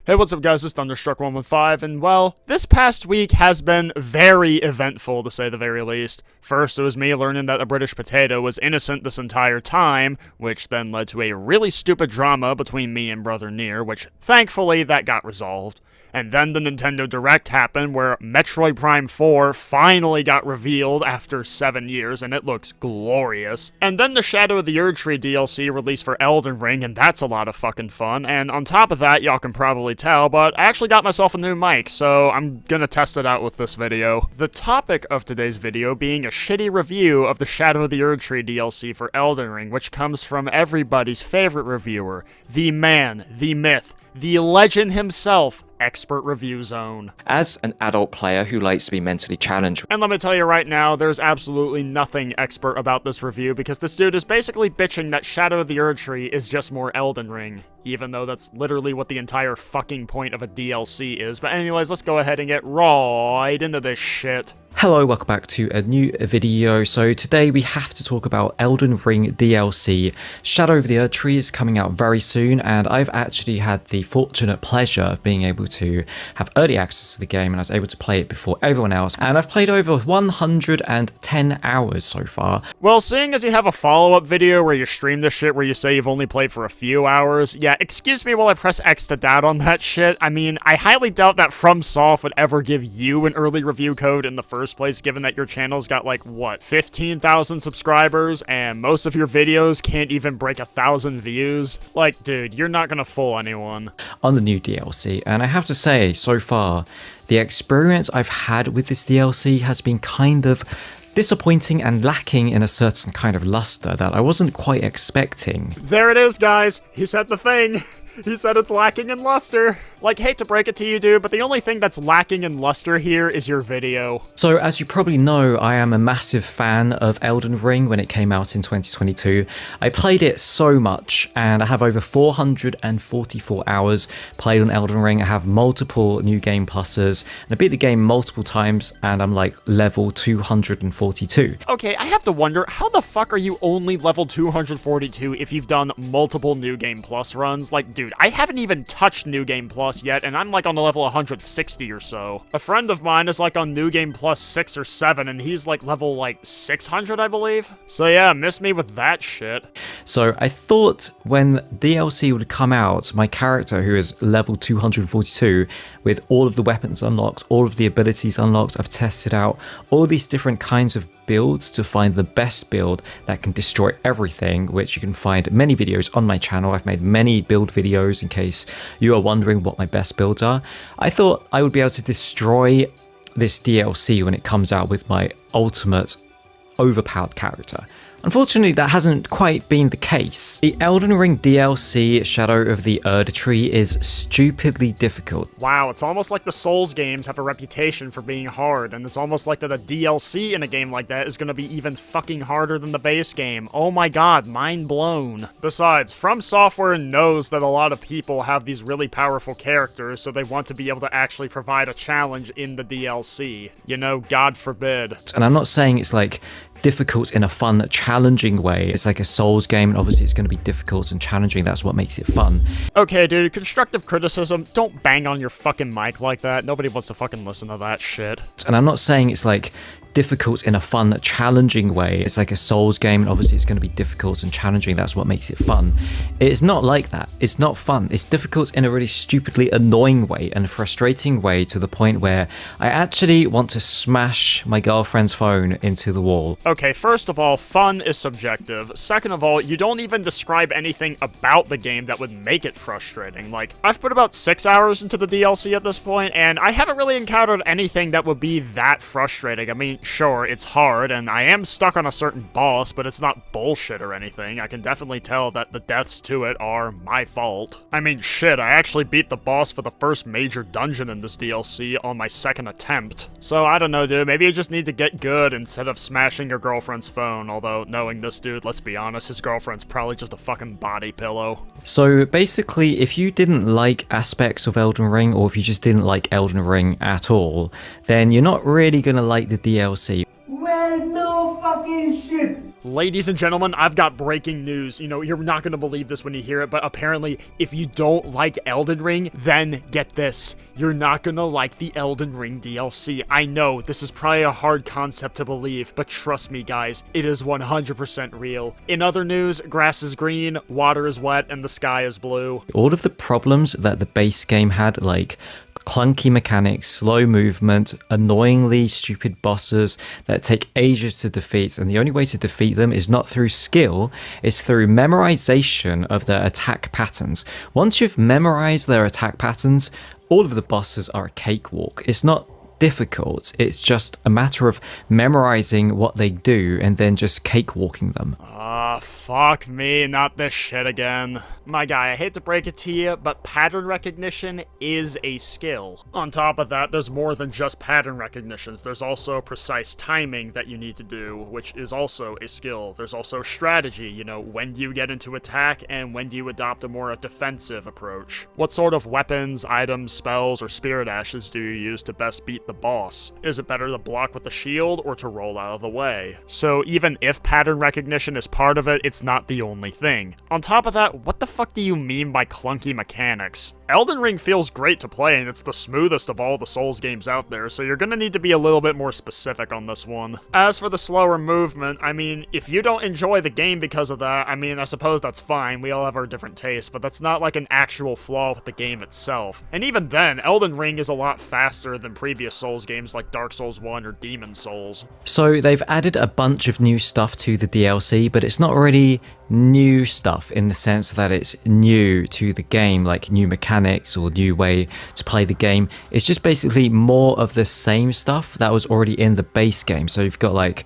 Hey, what's up guys, it's Thunderstruck115, and well, this past week has been very eventful to say the very least. First, it was me learning that a British potato was innocent this entire time, which then led to a really stupid drama between me and Brother Near, which thankfully that got resolved. And then the Nintendo Direct happened, where Metroid Prime 4 finally got revealed after 7 years, and it looks glorious. And then the Shadow of the Erdtree DLC released for Elden Ring, and that's a lot of fucking fun. And on top of that, y'all can probably tell, but I actually got myself a new mic, so I'm gonna test it out with this video. The topic of today's video being a shitty review of the Shadow of the Erdtree DLC for Elden Ring, which comes from everybody's favorite reviewer, the man, the myth, the legend himself, Expert Review Zone. As an adult player who likes to be mentally challenged. And let me tell you right now, there's absolutely nothing expert about this review because this dude is basically bitching that Shadow of the Erdtree is just more Elden Ring, even though that's literally what the entire fucking point of a DLC is. But anyways, let's go ahead and get right into this shit. Hello, welcome back to a new video. So today we have to talk about Elden Ring DLC. Shadow of the Erdtree is coming out very soon, and I've actually had the fortunate pleasure of being able to have early access to the game, and I was able to play it before everyone else, and I've played over 110 hours so far. Well, seeing as you have a follow-up video where you stream this shit where you say you've only played for a few hours, yeah, excuse me while I press X to doubt on that shit. I mean, I highly doubt that Fromsoft would ever give you an early review code in the first place, given that your channel's got like, what, 15,000 subscribers, and most of your videos can't even break 1,000 views? Like, dude, you're not gonna fool anyone. On the new DLC, and I have to say, so far, the experience I've had with this DLC has been kind of disappointing and lacking in a certain kind of luster that I wasn't quite expecting. There it is, guys. He said the thing. He said it's lacking in luster. Like, hate to break it to you, dude, but the only thing that's lacking in luster here is your video. So, as you probably know, I am a massive fan of Elden Ring when it came out in 2022. I played it so much, and I have over 444 hours played on Elden Ring. I have multiple new game pluses, and I beat the game multiple times, and I'm like level 242. Okay, I have to wonder, how the fuck are you only level 242 if you've done multiple new game plus runs? Like, dude, I haven't even touched New Game Plus yet, and I'm like on the level 160 or so. A friend of mine is like on New Game Plus 6 or 7, and he's like level like 600, I believe. So yeah, miss me with that shit. So I thought when DLC would come out, my character, who is level 242, with all of the weapons unlocked, all of the abilities unlocked, I've tested out all these different kinds of builds to find the best build that can destroy everything, which you can find many videos on my channel. I've made many build videos in case you are wondering what my best builds are. I thought I would be able to destroy this DLC when it comes out with my ultimate overpowered character. Unfortunately, that hasn't quite been the case. The Elden Ring DLC Shadow of the Erdtree is stupidly difficult. Wow, it's almost like the Souls games have a reputation for being hard, and it's almost like that a DLC in a game like that is gonna be even fucking harder than the base game. Oh my god, mind blown. Besides, Fromsoftware knows that a lot of people have these really powerful characters, so they want to be able to actually provide a challenge in the DLC. You know, God forbid. And I'm not saying it's like difficult in a fun, challenging way. It's like a Souls game, and obviously it's going to be difficult and challenging. That's what makes it fun. Okay, dude, constructive criticism. Don't bang on your fucking mic like that. Nobody wants to fucking listen to that shit. And I'm not saying it's like difficult in a fun, challenging way. It's like a Souls game, and obviously it's going to be difficult and challenging. That's what makes it fun. It's not like that. It's not fun. It's difficult in a really stupidly annoying way and frustrating way, to the point where I actually want to smash my girlfriend's phone into the wall. Okay, first of all, fun is subjective. Second of all, you don't even describe anything about the game that would make it frustrating. Like, I've put about 6 hours into the DLC at this point, and I haven't really encountered anything that would be that frustrating. I mean, sure, it's hard, and I am stuck on a certain boss, but it's not bullshit or anything. I can definitely tell that the deaths to it are my fault. I mean, shit, I actually beat the boss for the first major dungeon in this DLC on my second attempt. So, I don't know, dude, maybe you just need to get good instead of smashing your girlfriend's phone, although, knowing this dude, let's be honest, his girlfriend's probably just a fucking body pillow. So basically, if you didn't like aspects of Elden Ring, or if you just didn't like Elden Ring at all, then you're not really gonna like the DLC. Well, no fucking shit! Ladies and gentlemen, I've got breaking news. You know, you're not going to believe this when you hear it, but apparently, if you don't like Elden Ring, then get this. You're not going to like the Elden Ring DLC. I know, this is probably a hard concept to believe, but trust me, guys, it is 100% real. In other news, grass is green, water is wet, and the sky is blue. All of the problems that the base game had, like clunky mechanics, slow movement, annoyingly stupid bosses that take ages to defeat, and the only way to defeat them is not through skill, it's through memorization of their attack patterns. Once you've memorized their attack patterns, all of the bosses are a cakewalk. It's not difficult, it's just a matter of memorizing what they do and then just cakewalking them. Fuck me, not this shit again. My guy, I hate to break it to you, but pattern recognition is a skill. On top of that, there's more than just pattern recognitions. There's also precise timing that you need to do, which is also a skill. There's also strategy, you know, when do you get into attack and when do you adopt a more defensive approach. What sort of weapons, items, spells, or spirit ashes do you use to best beat the boss? Is it better to block with the shield or to roll out of the way? So even if pattern recognition is part of it, it's not the only thing. On top of that, what the fuck do you mean by clunky mechanics? Elden Ring feels great to play, and it's the smoothest of all the Souls games out there, so you're gonna need to be a little bit more specific on this one. As for the slower movement, I mean, if you don't enjoy the game because of that, I mean, I suppose that's fine, we all have our different tastes, but that's not like an actual flaw with the game itself. And even then, Elden Ring is a lot faster than previous Souls games like Dark Souls 1 or Demon Souls. So they've added a bunch of new stuff to the DLC, but it's not really new stuff in the sense that it's new to the game, like new mechanics or new way to play the game. It's just basically more of the same stuff that was already in the base game. So you've got like,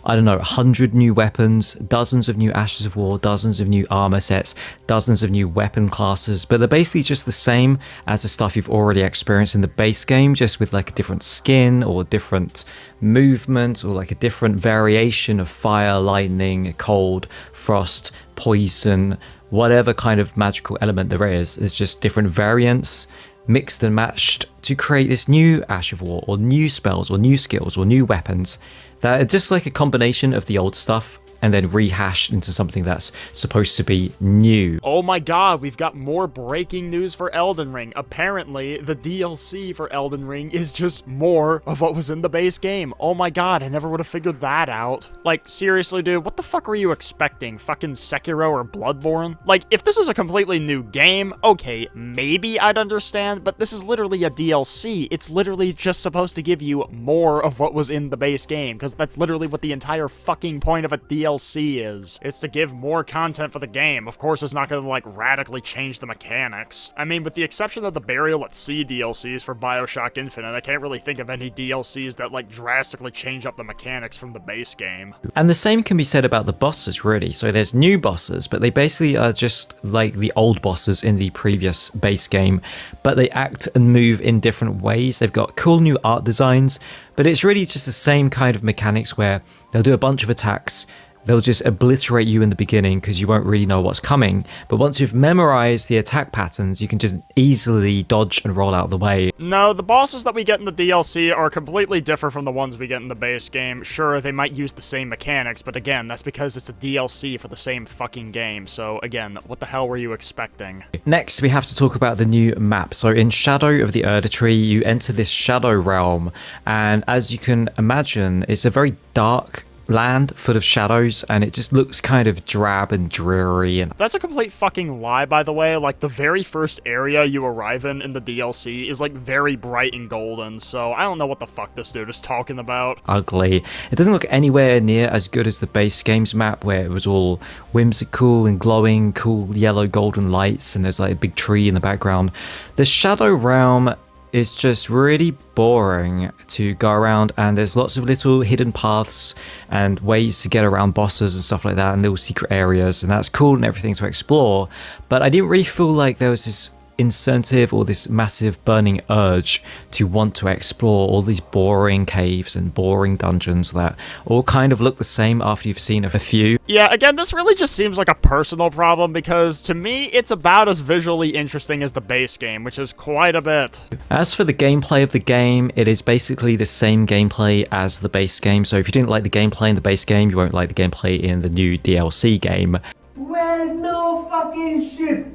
I don't know, 100 new weapons, dozens of new Ashes of War, dozens of new armor sets, dozens of new weapon classes, but they're basically just the same as the stuff you've already experienced in the base game, just with like a different skin or different movement or like a different variation of fire, lightning, cold, frost, poison, whatever kind of magical element there is. It's just different variants mixed and matched to create this new Ash of War or new spells or new skills or new weapons that are just like a combination of the old stuff and then rehashed into something that's supposed to be new. Oh my god, we've got more breaking news for Elden Ring. Apparently, the DLC for Elden Ring is just more of what was in the base game. Oh my god, I never would have figured that out. Like, seriously, dude, what the fuck were you expecting? Fucking Sekiro or Bloodborne? Like, if this is a completely new game, okay, maybe I'd understand, but this is literally a DLC. It's literally just supposed to give you more of what was in the base game, because that's literally what the entire fucking point of a DLC is. It's to give more content for the game. Of course, it's not gonna, like, radically change the mechanics. I mean, with the exception of the Burial at Sea DLCs for BioShock Infinite, I can't really think of any DLCs that, like, drastically change up the mechanics from the base game. And the same can be said about the bosses, really. So there's new bosses, but they basically are just like the old bosses in the previous base game, but they act and move in different ways. They've got cool new art designs, but it's really just the same kind of mechanics where they'll do a bunch of attacks, they'll just obliterate you in the beginning because you won't really know what's coming. But once you've memorized the attack patterns, you can just easily dodge and roll out of the way. No, the bosses that we get in the DLC are completely different from the ones we get in the base game. Sure, they might use the same mechanics, but again, that's because it's a DLC for the same fucking game. So again, what the hell were you expecting? Next, we have to talk about the new map. So in Shadow of the Erdtree, you enter this Shadow Realm, and as you can imagine, it's a very dark land full of shadows, and it just looks kind of drab and dreary. And that's a complete fucking lie, by the way. Like, the very first area you arrive in the DLC is like very bright and golden, so I don't know what the fuck this dude is talking about. Ugly. It doesn't look anywhere near as good as the base game's map, where it was all whimsical and glowing, cool yellow golden lights, and there's like a big tree in the background. The Shadow Realm is just really boring to go around, and there's lots of little hidden paths and ways to get around bosses and stuff like that, and little secret areas, and that's cool and everything to explore, but I didn't really feel like there was this incentive or this massive burning urge to want to explore all these boring caves and boring dungeons that all kind of look the same after you've seen a few. Yeah, again, this really just seems like a personal problem because to me, it's about as visually interesting as the base game, which is quite a bit. As for the gameplay of the game, it is basically the same gameplay as the base game. So if you didn't like the gameplay in the base game, you won't like the gameplay in the new DLC game. Well, no fucking shit.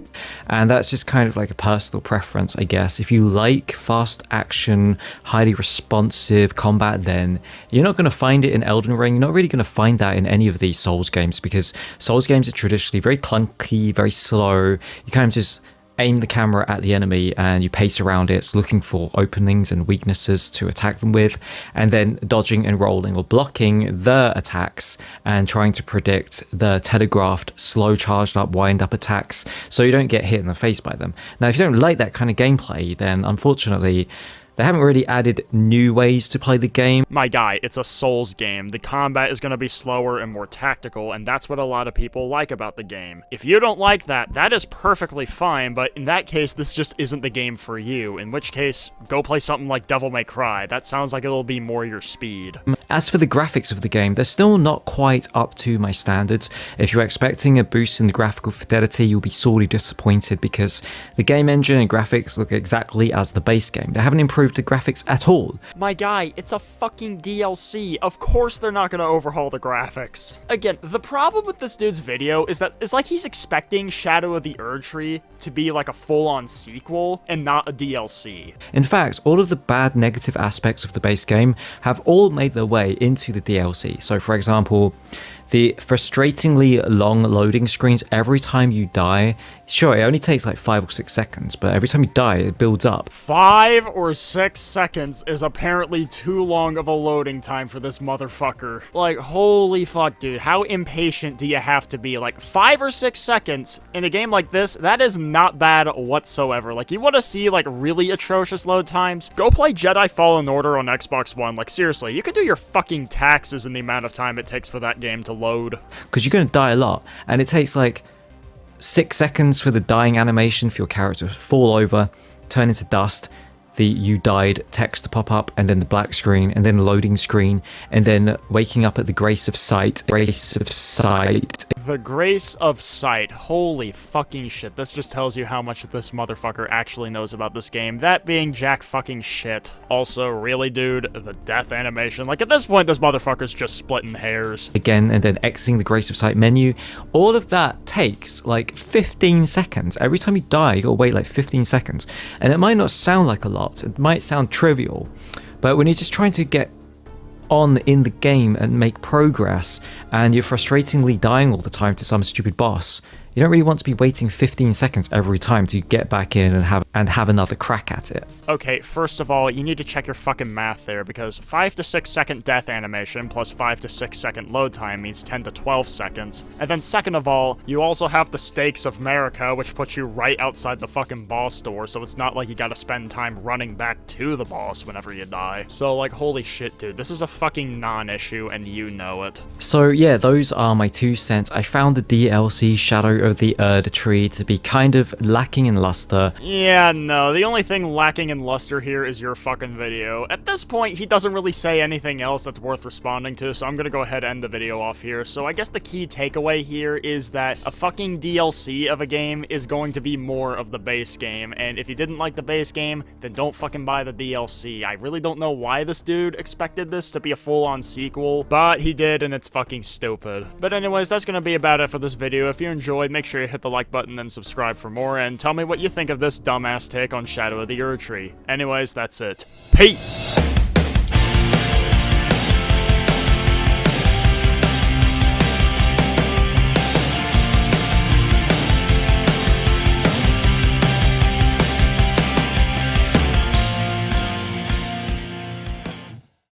And that's just kind of like a personal preference, I guess. If you like fast action, highly responsive combat, then you're not going to find it in Elden Ring. You're not really going to find that in any of these Souls games, because Souls games are traditionally very clunky, very slow. You kind of just aim the camera at the enemy and you pace around it, looking for openings and weaknesses to attack them with, and then dodging and rolling or blocking the attacks and trying to predict the telegraphed, slow charged up, wind up attacks so you don't get hit in the face by them. Now, if you don't like that kind of gameplay, then unfortunately they haven't really added new ways to play the game. My guy, it's a Souls game. The combat is going to be slower and more tactical, and that's what a lot of people like about the game. If you don't like that, that is perfectly fine, but in that case, this just isn't the game for you, in which case, go play something like Devil May Cry. That sounds like it'll be more your speed. As for the graphics of the game, they're still not quite up to my standards. If you're expecting a boost in the graphical fidelity, you'll be sorely disappointed because the game engine and graphics look exactly as the base game. They haven't improved the graphics at all. My guy, it's a fucking DLC. Of course they're not gonna overhaul the graphics. Again, the problem with this dude's video is that it's like he's expecting Shadow of the Erdtree to be like a full-on sequel and not a DLC. In fact, all of the bad negative aspects of the base game have all made their way into the DLC. So for example, the frustratingly long loading screens every time you die. Sure, it only takes like 5 or 6 seconds, but every time you die, it builds up. 5 or 6 seconds is apparently too long of a loading time for this motherfucker. Like, holy fuck, dude. How impatient do you have to be? Like, 5 or 6 seconds in a game like this, that is not bad whatsoever. Like, you want to see, like, really atrocious load times? Go play Jedi Fallen Order on Xbox One. Like, seriously, you could do your fucking taxes in the amount of time it takes for that game to load. Because you're going to die a lot, and it takes like 6 seconds for the dying animation for your character to fall over, turn into dust, the "you died" text to pop up, and then the black screen, and then the loading screen, and then waking up at the grace of sight. The grace of sight. Holy fucking shit. This just tells you how much this motherfucker actually knows about this game. That being jack fucking shit. Also, really, dude, the death animation. Like, at this point, this motherfucker's just splitting hairs. Again, and then exiting the grace of sight menu. All of that takes like 15 seconds. Every time you die, you gotta wait like 15 seconds. And it might not sound like a lot. It might sound trivial. But when you're just trying to get on in the game and make progress, and you're frustratingly dying all the time to some stupid boss, you don't really want to be waiting 15 seconds every time to get back in and have another crack at it. Okay, first of all, you need to check your fucking math there, because 5 to 6 second death animation plus 5 to 6 second load time means 10 to 12 seconds. And then second of all, you also have the stakes of America, which puts you right outside the fucking boss door, so it's not like you gotta spend time running back to the boss whenever you die. So, like, holy shit, dude, this is a fucking non-issue, and you know it. So yeah, those are my 2 cents. I found the DLC Shadow of the Erdtree to be kind of lacking in luster. Yeah, no, the only thing lacking in luster here is your fucking video. At this point, he doesn't really say anything else that's worth responding to, so I'm gonna go ahead and end the video off here. So I guess the key takeaway here is that a fucking DLC of a game is going to be more of the base game, and if you didn't like the base game, then don't fucking buy the DLC. I really don't know why this dude expected this to be a full-on sequel, but he did, and it's fucking stupid. But anyways, that's gonna be about it for this video. If you enjoyed, make sure you hit the like button and subscribe for more, and tell me what you think of this dumbass take on Shadow of the Erdtree. Anyways, that's it. Peace!